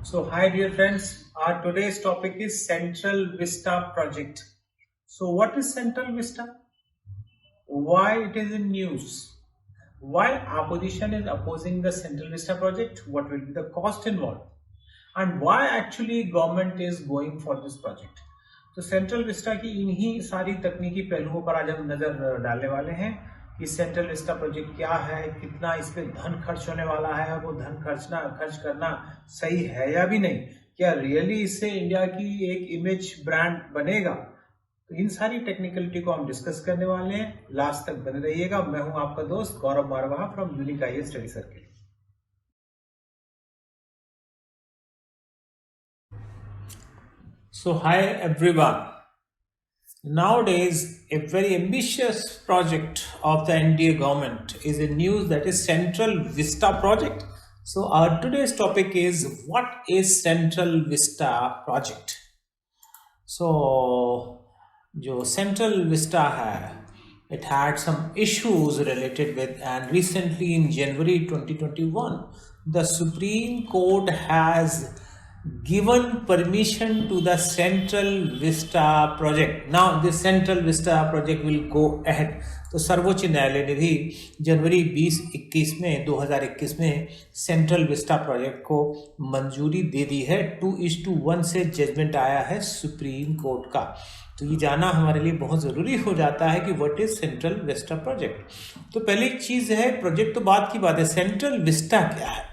So, hi dear friends, our today's topic is Central Vista project. So, what is Central Vista? Why it is in news? Why opposition is opposing the Central Vista project? What will be the cost involved? And why actually government is going for this project? तो central Vista की इन्हीं सारी तकनीकी पहलुओं पर आज हम नजर डालने वाले हैं कि सेंट्रल विस्टा प्रोजेक्ट क्या है, कितना इस पे धन खर्च होने वाला है, वो धन खर्च करना सही है या भी नहीं, क्या रियली इससे इंडिया की एक इमेज ब्रांड बनेगा। तो इन सारी टेक्निकलिटी को हम डिस्कस करने वाले हैं। लास्ट तक बने रहिएगा। मैं हूं आपका दोस्त Gaurav Marwaha from Unique IAS Study Circle. So hi everyone. Nowadays, a very ambitious project of the NDA government is in news, that is Central Vista project. So our today's topic is what is Central Vista project. So जो Central Vista है, it had some issues related with, and recently in January 2021, the Supreme Court has given permission to the Central Vista project. Now this Central Vista project will go ahead. तो सर्वोच्च न्यायालय ने भी जनवरी 2021 में central Vista project को मंजूरी दे दी है। 2:1 से जजमेंट आया है सुप्रीम कोर्ट का। तो ये जाना हमारे लिए बहुत ज़रूरी हो जाता है कि what is central Vista project. तो पहली चीज़ है, प्रोजेक्ट तो बात की बात है, सेंट्रल विस्टा क्या है।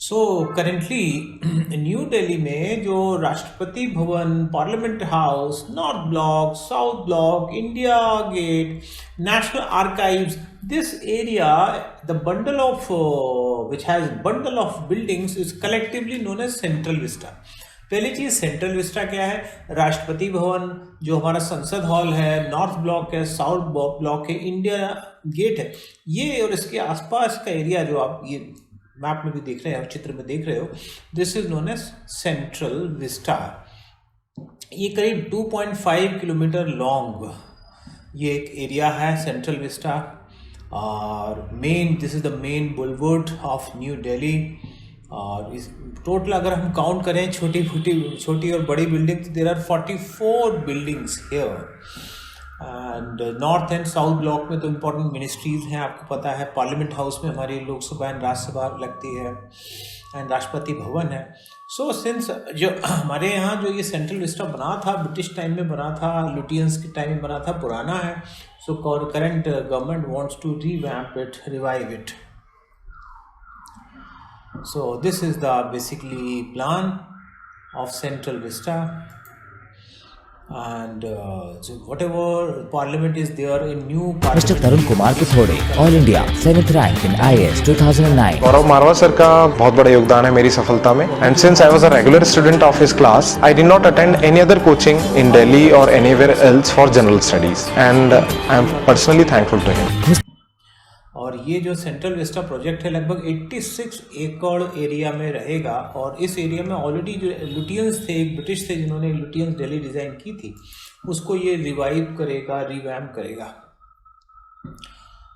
सो करेंटली न्यू दिल्ली में जो Rashtrapati Bhavan, Parliament House, North Block, South Block, India Gate, National Archives, this area, the bundle of which has bundle of buildings is collectively known as Central Vista. पहली चीज, central Vista क्या है? राष्ट्रपति भवन, जो हमारा संसद hall है, नॉर्थ ब्लॉक है, south block है, इंडिया गेट है, ये और इसके आसपास का एरिया जो आप ये मैप में भी देख रहे हो, चित्र में देख रहे हो, this is known as Central Vista. ये करीब 2.5 किलोमीटर लॉन्ग ये एक एरिया है सेंट्रल विस्टा। और this is the main boulevard of New Delhi. और इस टोटल अगर हम काउंट करें छोटी और बड़ी बिल्डिंग, तो there are 44 buildings here. And North and South Block में तो इम्पोर्टेंट मिनिस्ट्रीज हैं, आपको पता है। पार्लियामेंट हाउस में हमारी लोकसभा एंड राज्यसभा लगती है, एंड राष्ट्रपति भवन है। सो सिंस जो हमारे यहाँ जो ये सेंट्रल विस्टा बना था, ब्रिटिश टाइम में बना था, लुटियंस के टाइम में बना था, पुराना है। So current government wants to revamp it, revive it. So this is the basically plan of Central Vista. And so whatever parliament is there in new parliament. Mr. Tarun Kumar Pithode, All India 7th rank in IAS 2009. Gaurav Marwa sir का बहुत बड़ा योगदान है मेरी सफलता में। And since I was a regular student of his class, I did not attend any other coaching in Delhi और anywhere else for general studies, and I am personally thankful to him. और ये जो सेंट्रल विस्टा प्रोजेक्ट है लगभग 86 एकड़ area में रहेगा। और इस एरिया में ऑलरेडी जो लुटियंस थे, एक ब्रिटिश थे जिन्होंने लुटियंस दिल्ली डिज़ाइन की थी, उसको ये रिवाइव करेगा, रिवैम्प करेगा।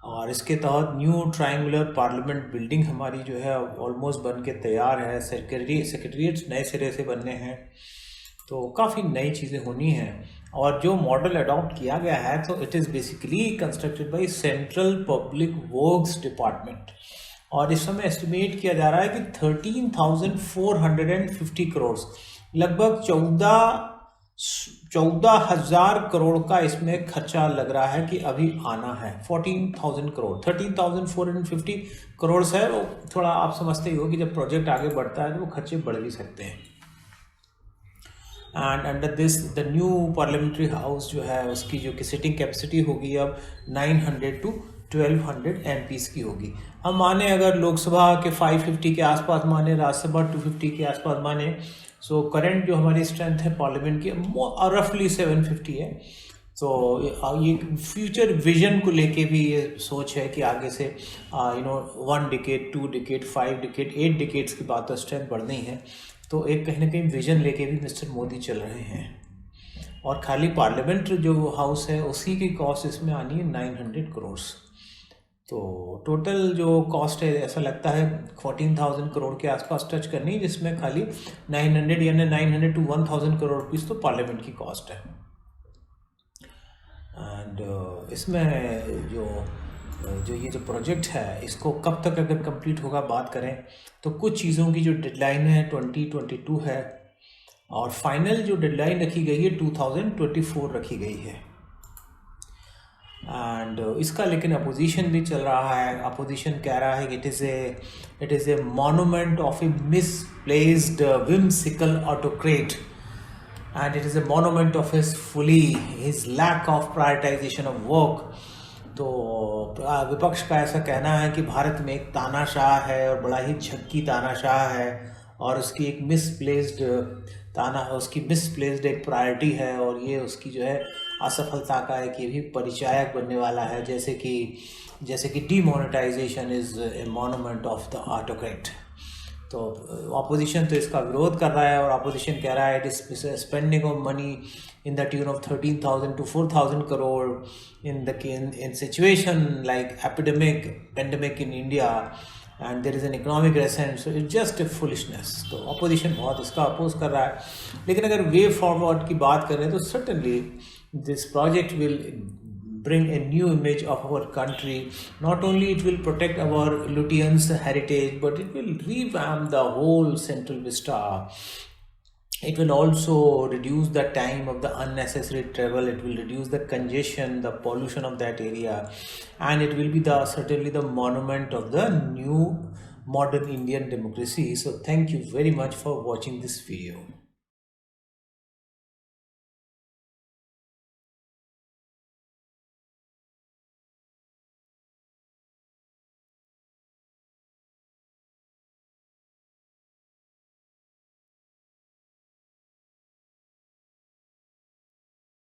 और इसके तहत न्यू ट्रायंगुलर पार्लियामेंट बिल्डिंग हमारी जो है ऑलमोस्ट बन के तैयार है। सेक्रेटरीट्स नए सिरे से बनने हैं, तो काफ़ी नई चीज़ें होनी हैं। और जो मॉडल अडॉप्ट किया गया है, तो it is basically constructed by central public works department. और इस समय एस्टिमेट किया जा रहा है कि 13,450 करोड़, लगभग 14,000 करोड़ का इसमें खर्चा लग रहा है कि अभी आना है। 14,000 करोड़, 13,450 करोड़ है। वो थोड़ा आप समझते ही हो कि जब प्रोजेक्ट आगे बढ़ता है तो वो खर्चे बढ़ भी सकते हैं। And under this the new parliamentary house जो है, उसकी जो कि सिटिंग कैपेसिटी होगी अब 900 to 1200 MPs की होगी। हम माने अगर लोकसभा के 550 के आसपास माने, राज्यसभा 250 के आसपास माने, सो करंट जो हमारी स्ट्रेंथ है पार्लियामेंट की रफली 750 है। तो ये फ्यूचर विजन को लेके भी ये सोच है कि आगे से 1 डिकेड, 2 डिकेड, 5 डिकेड, 8 डिकेड्स की बात तो स्ट्रेंथ बढ़नी है। तो एक कहीं ना कहीं विजन लेके भी मिस्टर मोदी चल रहे हैं। और खाली पार्लियामेंट जो हाउस है उसी की कॉस्ट इसमें आनी है 900 करोड़। तो टोटल जो कॉस्ट है ऐसा लगता है 14,000 करोड़ के आसपास टच करनी, जिसमें खाली 900 यानी 900 to 1,000 करोड़ रुपीस तो पार्लियामेंट की कॉस्ट है। एंड इसमें जो ये जो प्रोजेक्ट है इसको कब तक अगर कंप्लीट होगा बात करें तो कुछ चीज़ों की जो डेडलाइन है 2022 है, और फाइनल जो डेडलाइन रखी गई है 2024 रखी गई है। एंड इसका लेकिन अपोजिशन भी चल रहा है। अपोजिशन कह रहा है कि it is a monument of A misplaced whimsical autocrat, and it is a monument of his lack of prioritization of work। तो विपक्ष का ऐसा कहना है कि भारत में एक तानाशाह है और बड़ा ही झक्की तानाशाह है, और उसकी एक उसकी मिसप्लेस्ड एक प्रायोरिटी है, और ये उसकी जो है असफलता का एक ये भी परिचायक बनने वाला है, जैसे कि demonetisation is a monument of the autocrat. तो ऑपोजिशन तो इसका विरोध कर रहा है, और ऑपोजिशन कह रहा है it is spending of money in the tune of 13,000 to 4,000 crore in situation like pandemic in India, and there is an economic recession, so it's just a foolishness। तो ऑपोजिशन बहुत इसका अपोज कर रहा है। लेकिन अगर वे फॉरवर्ड की बात करें तो certainly this project will bring a new image of our country। Not only it will protect our Lutyens' heritage, but it will revamp the whole Central Vista। It will also reduce the time of the unnecessary travel, it will reduce the congestion, the pollution of that area, and it will be certainly the monument of the new modern Indian democracy। So thank you very much for watching this video.